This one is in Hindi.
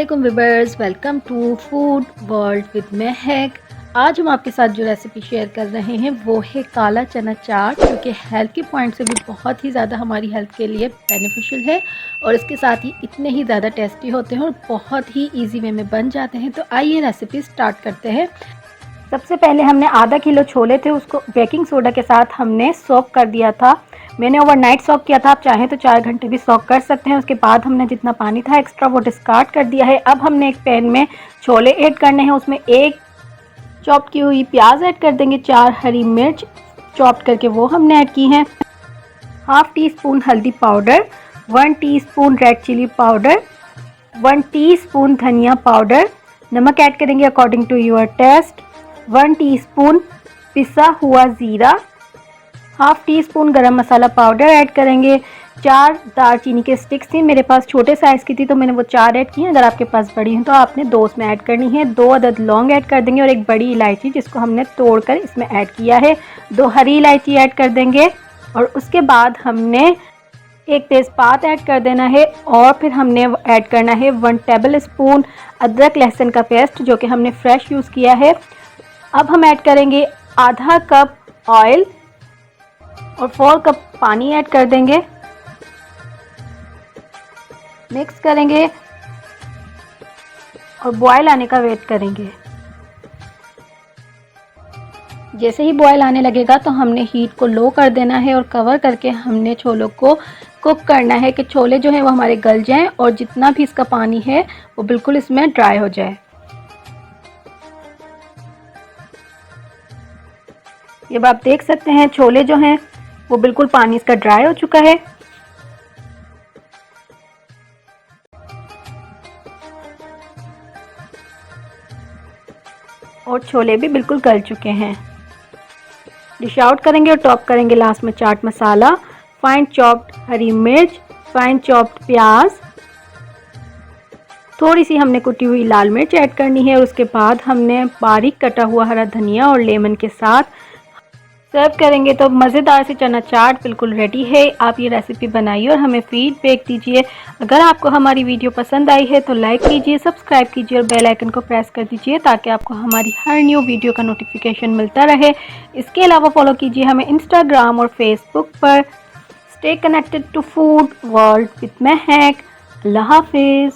अस्सलामुअलैकुम viewers, welcome to food world with Mehak. आज हम आपके साथ जो रेसिपी शेयर कर रहे हैं वो है काला चना चाट, जो कि हेल्थ के पॉइंट से भी बहुत ही ज़्यादा हमारी हेल्थ के लिए बेनिफिशियल है और इसके साथ ही इतने ही ज़्यादा टेस्टी होते हैं और बहुत ही इजी वे में बन जाते हैं। तो आइए रेसिपी स्टार्ट करते हैं। सबसे पहले हमने आधा किलो छोले थे, उसको बेकिंग सोडा के साथ हमने सोक कर दिया था। मैंने ओवरनाइट सोक किया था, आप चाहें तो 4 घंटे भी सोक कर सकते हैं। उसके बाद हमने जितना पानी था एक्स्ट्रा वो डिस्कार्ड कर दिया है। अब हमने एक पैन में छोले ऐड करने हैं, उसमें एक चॉप की हुई प्याज ऐड कर देंगे, 4 हरी मिर्च चॉप करके वो हमने ऐड की हैं, हाफ टी स्पून हल्दी powder, 1 teaspoon red chilli powder, 1 teaspoon धनिया पाउडर, नमक ऐड करेंगे according to your taste, 1 teaspoon पिसा हुआ ज़ीरा, हाफ टी स्पून गरम मसाला पाउडर ऐड करेंगे, 4 दालचीनी के स्टिक्स थी, मेरे पास छोटे साइज़ की थी तो मैंने वो 4 ऐड की हैं। अगर आपके पास बड़ी हैं तो आपने 2 उसमें ऐड करनी है। 2 अदद लौंग ऐड कर देंगे और एक बड़ी इलायची जिसको हमने तोड़कर इसमें ऐड किया है। 2 हरी इलायची ऐड कर देंगे और उसके बाद हमने एक तेज़पात ऐड कर देना है और फिर हमने ऐड करना है 1 टेबल स्पून अदरक लहसुन का पेस्ट, जो कि हमने फ्रेश यूज़ किया है। अब हम ऐड करेंगे आधा कप ऑयल और 4 कप पानी ऐड कर देंगे, मिक्स करेंगे और बॉयल आने का वेट करेंगे। जैसे ही बॉयल आने लगेगा तो हमने हीट को लो कर देना है और कवर करके हमने छोलों को कुक करना है कि छोले जो हैं वो हमारे गल जाएं और जितना भी इसका पानी है वो बिल्कुल इसमें ड्राई हो जाए। अब आप देख सकते हैं छोले जो हैं वो बिल्कुल पानी इसका ड्राई हो चुका है। और छोले भी बिल्कुल गल चुके हैं। डिश आउट करेंगे और टॉप करेंगे लास्ट में चाट मसाला, फाइन चॉप्ड हरी मिर्च, फाइन चॉप्ड प्याज, थोड़ी सी हमने कुटी हुई लाल मिर्च ऐड करनी है और उसके बाद हमने बारीक कटा हुआ हरा धनिया और लेमन के साथ सर्व करेंगे। तो मज़ेदार सी चना चाट बिल्कुल रेडी है। आप ये रेसिपी बनाइए और हमें फीडबैक दीजिए। अगर आपको हमारी वीडियो पसंद आई है तो लाइक कीजिए, सब्सक्राइब कीजिए और बेल आइकन को प्रेस कर दीजिए ताकि आपको हमारी हर न्यू वीडियो का नोटिफिकेशन मिलता रहे। इसके अलावा फॉलो कीजिए हमें इंस्टाग्राम और फेसबुक पर। Stay connected to food world with Mehak. अल्लाह हाफिज़।